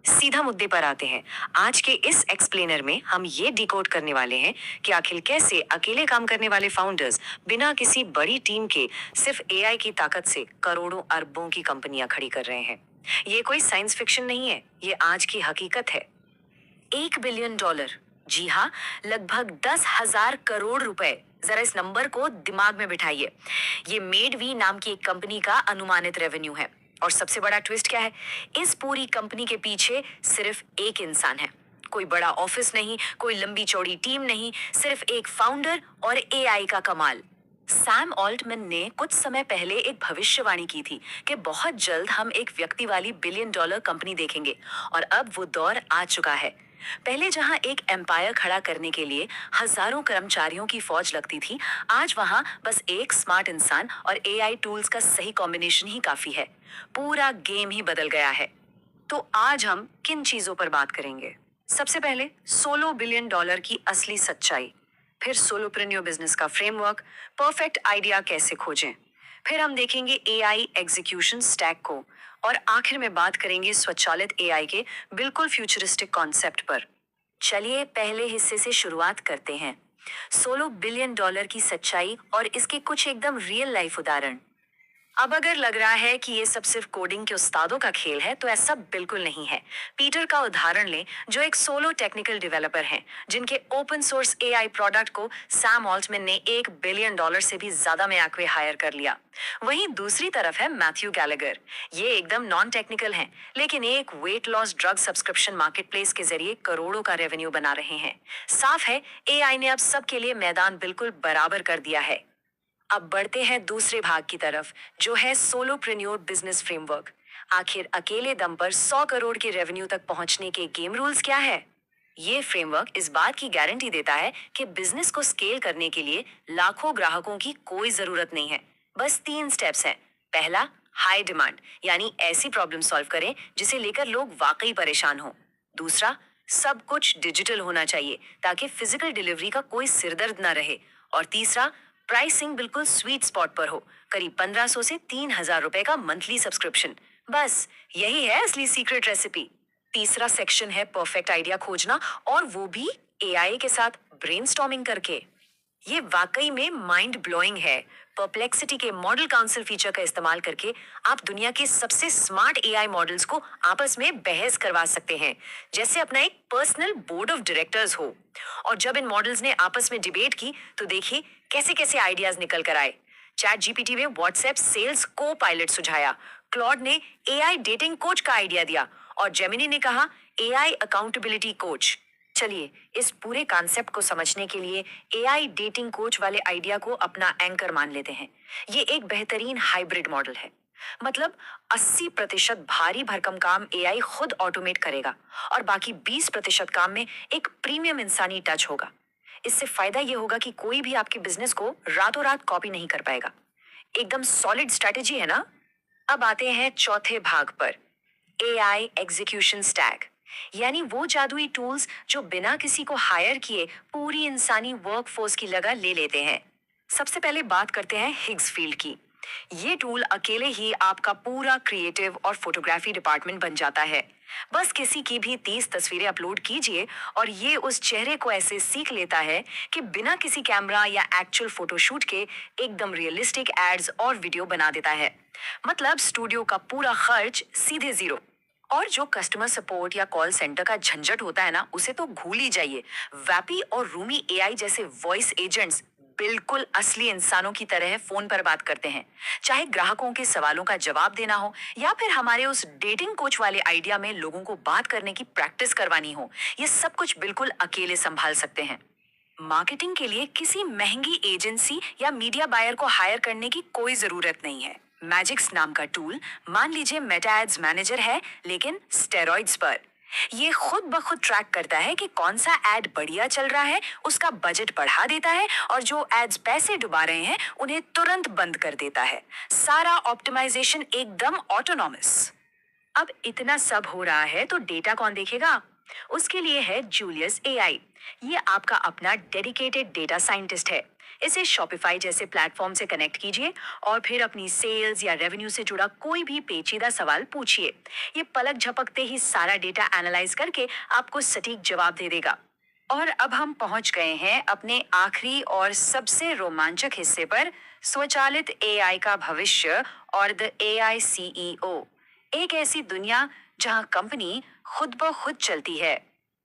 सीधा मुद्दे पर आते हैं। आज के इस एक्सप्लेनर में हम ये डिकोड करने वाले हैं कि आखिर कैसे अकेले काम करने वाले फाउंडर्स बिना किसी बड़ी टीम के सिर्फ एआई की ताकत से करोड़ों अरबों की कंपनियां खड़ी कर रहे हैं। ये कोई साइंस फिक्शन नहीं है, ये आज की हकीकत है। $1 बिलियन, जी हाँ, लगभग 10,000 करोड़ रुपए। जरा इस नंबर को दिमाग में बिठाइए। ये मेड वी नाम की एक कंपनी का अनुमानित रेवेन्यू है। और सबसे बड़ा ट्विस्ट क्या है, इस पूरी कंपनी के पीछे सिर्फ एक इंसान है। कोई बड़ा ऑफिस नहीं, कोई लंबी चौड़ी टीम नहीं, सिर्फ एक फाउंडर और एआई का कमाल। सैम ऑल्टमैन ने कुछ समय पहले एक भविष्यवाणी की थी कि बहुत जल्द हम एक व्यक्ति वाली $1 बिलियन कंपनी देखेंगे। और अब वो दौर आ चुका है। पहले जहां एक एम्पायर खड़ा करने के लिए हजारों कर्मचारियों की फौज लगती थी, आज वहां बस एक स्मार्ट इंसान और एआई टूल्स का सही कॉम्बिनेशन ही काफी है। पूरा गेम ही बदल गया है। तो आज हम किन चीजों पर बात करेंगे? सबसे पहले $16 बिलियन की असली सच्चाई, फिर सोलोप्रेन्योर बिजनेस का फ्रेमवर्क, परफेक्ट आइडिया कैसे खोजें, फिर हम देखेंगे एआई एग्जीक्यूशन स्टैक को, और आखिर में बात करेंगे स्वचालित एआई के बिल्कुल फ्यूचरिस्टिक कॉन्सेप्ट पर। चलिए पहले हिस्से से शुरुआत करते हैं। $16 बिलियन की सच्चाई और इसके कुछ एकदम रियल लाइफ उदाहरण। अब अगर लग रहा है कि ये सब सिर्फ कोडिंग के उस्तादों का खेल है, तो ऐसा बिल्कुल नहीं है। पीटर का उदाहरण लें, जो एक सोलो टेक्निकल डेवलपर हैं, जिनके ओपन सोर्स एआई प्रोडक्ट को सैम ऑल्टमैन ने $1 बिलियन से भी ज्यादा में आके हायर कर लिया। वहीं दूसरी तरफ है मैथ्यू गैलेगर। ये एकदम नॉन टेक्निकल हैं, लेकिन एक weight loss drug subscription marketplace के जरिए करोड़ों का रेवेन्यू बना रहे हैं। साफ है, एआई ने अब सबके लिए मैदान बिल्कुल बराबर कर दिया है। अब बढ़ते हैं दूसरे भाग की तरफ, जो है सोलोप्रेन्योर बिजनेस फ्रेमवर्क। आखिर अकेले दम पर 100 करोड़ के रेवेन्यू तक पहुंचने के गेम रूल्स क्या है? ये फ्रेमवर्क इस बात की गारंटी देता है कि बिजनेस को स्केल करने के लिए लाखों ग्राहकों की कोई जरूरत नहीं है। बस 3 स्टेप्स हैं। पहला, हाई डिमांड, यानी ऐसी प्रॉब्लम सॉल्व करें जिसे लेकर लोग वाकई परेशान हो। दूसरा, सब कुछ डिजिटल होना चाहिए ताकि फिजिकल डिलीवरी का कोई सिरदर्द ना रहे। और तीसरा, प्राइसिंग बिल्कुल स्वीट स्पॉट पर हो, करीब 1500 से 3000 रुपए का मंथली सब्सक्रिप्शन। बस यही है असली सीक्रेट रेसिपी। तीसरा सेक्शन है परफेक्ट आइडिया खोजना, और वो भी एआई के साथ ब्रेनस्टॉर्मिंग करके। ये वाकई में माइंड ब्लोइंग है। परप्लेक्सिटी के मॉडल काउंसिल फीचर का इस्तेमाल करके आप दुनिया के सबसे स्मार्ट एआई मॉडल्स को आपस में बहस करवा सकते हैं, जैसे अपना एक पर्सनल बोर्ड ऑफ डायरेक्टर्स हो। और जब इन मॉडल्स ने आपस में डिबेट की, तो देखिए कैसे कैसे आइडियाज निकल कर आए। चैट जीपीटी ने व्हाट्सएप सेल्स को पायलट सुझाया, क्लॉड ने एआई डेटिंग कोच का आइडिया दिया, और जेमिनी ने कहा एआई अकाउंटेबिलिटी कोच। चलिए इस पूरे कॉन्सेप्ट को समझने के लिए एआई डेटिंग कोच वाले आइडिया को अपना एंकर मान लेते हैं। ये एक बेहतरीन हाइब्रिड मॉडल है। मतलब 80% भारी भरकम काम एआई खुद ऑटोमेट करेगा, और बाकी 20% काम में एक प्रीमियम इंसानी टच होगा। इससे फायदा ये होगा कि कोई भी आपके बिजनेस को रातों रात कॉपी नहीं कर पाएगा। एकदम सॉलिड स्ट्रैटेजी है ना? अब आते हैं चौथे भाग पर, एआई एग्जीक्यूशन स्टैक, यानी वो जादुई टूल्स जो बिना किसी को हायर किए पूरी इंसानी वर्कफोर्स की लगा ले लेते हैं। सबसे पहले बात करते हैं हिग्स फील्ड की। ये टूल अकेले ही आपका पूरा क्रिएटिव और फोटोग्राफी डिपार्टमेंट बन जाता है। बस किसी की भी 30 तस्वीरें अपलोड कीजिए और ये उस चेहरे को ऐसे सीख लेता है कि बिना किसी कैमरा या एक्चुअल फोटोशूट के एकदम रियलिस्टिक एड्स और वीडियो बना देता है। मतलब स्टूडियो का पूरा खर्च सीधे जीरो। और जो कस्टमर सपोर्ट या कॉल सेंटर का झंझट होता है ना, उसे तो भूल ही जाइए। वैपी और रूमी एआई जैसे वॉइस एजेंट्स बिल्कुल असली इंसानों की तरह फोन पर बात करते हैं। चाहे ग्राहकों के सवालों का जवाब देना हो, या फिर हमारे उस डेटिंग कोच वाले आइडिया में लोगों को बात करने की प्रैक्टिस करवानी हो, ये सब कुछ बिल्कुल अकेले संभाल सकते हैं। मार्केटिंग के लिए किसी महंगी एजेंसी या मीडिया बायर को हायर करने की कोई जरूरत नहीं है। मैजिक्स नाम का टूल, मान लीजिए मेटा एड्स मैनेजर है, लेकिन स्टेरॉइड्स पर। ये खुद ब खुद ट्रैक करता है कि कौन सा एड बढ़िया चल रहा है, उसका बजट बढ़ा देता है, और जो एड्स पैसे डुबा रहे हैं उन्हें तुरंत बंद कर देता है। सारा ऑप्टिमाइजेशन एकदम ऑटोनॉमस। अब इतना सब हो रहा है तो डेटा कौन देखेगा? उसके लिए है जूलियस एआई। ये आपका अपना डेडिकेटेड डेटा साइंटिस्ट है। इसे शॉपिफाई जैसे प्लेटफॉर्म से कनेक्ट कीजिए और फिर अपनी सेल्स या रेवेन्यू से जुड़ा कोई भी पेचीदा सवाल पूछिए। ये पलक झपकते ही सारा डेटा एनालाइज करके आपको सटीक जवाब दे देगा। और अब हम पहुंच गए हैं अपने आखिरी और सबसे रोमांचक हिस्से पर, स्वचालित एआई का भविष्य और द एआई सीईओ। एक ऐसी दुनिया जहां कंपनी खुद ब खुद चलती है।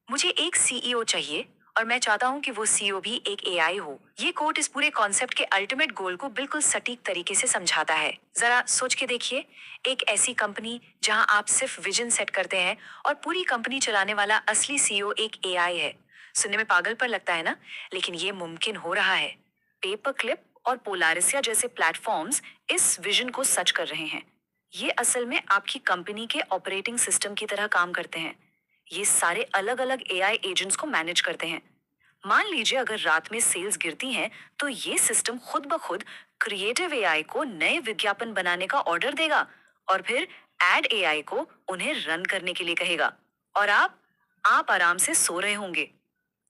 मुझे एक सीईओ चाहिए और मैं चाहता हूं कि वो सीईओ भी एक एआई हो। ये कोट इस पूरे कॉन्सेप्ट के अल्टीमेट गोल को बिल्कुल सटीक तरीके से समझाता है। जरा सोच के देखिए, एक ऐसी कंपनी जहां आप सिर्फ विजन सेट करते हैं और पूरी कंपनी चलाने वाला असली सीईओ एक एआई है। सुनने में पागल पर लगता है ना, लेकिन ये मुमकिन हो रहा है। पेपर क्लिप और पोलारिसिया जैसे प्लेटफॉर्म्स इस विजन को सच कर रहे हैं। ये असल में आपकी कंपनी के ऑपरेटिंग सिस्टम की तरह काम करते हैं। ये सारे अलग अलग एआई एजेंट्स को मैनेज करते हैं। मान लीजिए अगर रात में सेल्स गिरती हैं, तो ये सिस्टम खुद ब खुद क्रिएटिव एआई को नए विज्ञापन बनाने का ऑर्डर देगा और फिर एड एआई को उन्हें रन करने के लिए कहेगा। और आप आराम से सो रहे होंगे।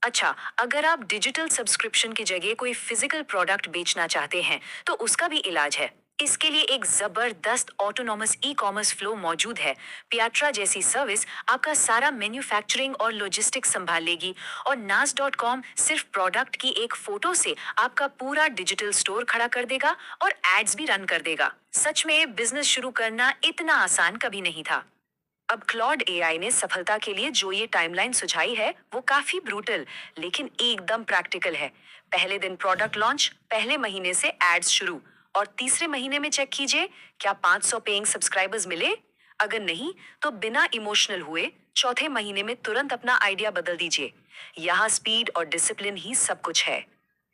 अच्छा, अगर आप डिजिटल सब्सक्रिप्शन की जगह कोई फिजिकल प्रोडक्ट बेचना चाहते हैं, तो उसका भी इलाज है। इसके लिए एक जबरदस्त ऑटोनॉमस ई कॉमर्स फ्लो मौजूद है। पियाट्रा जैसी सर्विस आपका सारा मैन्युफैक्चरिंग और लॉजिस्टिक्स संभाल लेगी और nas.com सिर्फ प्रोडक्ट की एक फोटो से आपका पूरा डिजिटल स्टोर खड़ा कर देगा और एड्स भी रन कर देगा। सच में बिजनेस शुरू करना इतना आसान कभी नहीं था। अब क्लॉड एआई ने सफलता के लिए जो ये टाइमलाइन सुझाई है, वो काफी ब्रूटल लेकिन एकदम प्रैक्टिकल है। पहले दिन प्रोडक्ट लॉन्च, पहले महीने से एड्स शुरू और तीसरे महीने में चेक कीजिए क्या 500 पेइंग सब्सक्राइबर्स मिले। अगर नहीं, तो बिना इमोशनल हुए चौथे महीने में तुरंत अपना आइडिया बदल दीजिए। यहाँ स्पीड और डिसिप्लिन ही सब कुछ है।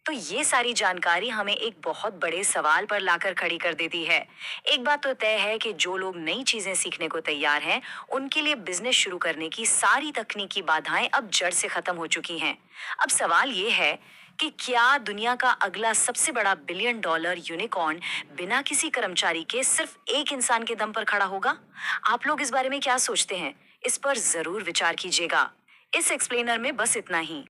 तो ये सारी जानकारी हमें एक बहुत बड़े सवाल पर लाकर खड़ी कर देती है। एक बात तो तय है कि जो लोग नई चीजें सीखने को तैयार हैं, उनके लिए बिजनेस शुरू करने की सारी तकनीकी बाधाएं अब जड़ से खत्म हो चुकी हैं। अब सवाल ये है कि क्या दुनिया का अगला सबसे बड़ा $1 बिलियन यूनिकॉर्न बिना किसी कर्मचारी के सिर्फ एक इंसान के दम पर खड़ा होगा? आप लोग इस बारे में क्या सोचते हैं? इस पर जरूर विचार कीजिएगा। इस एक्सप्लेनर में बस इतना ही।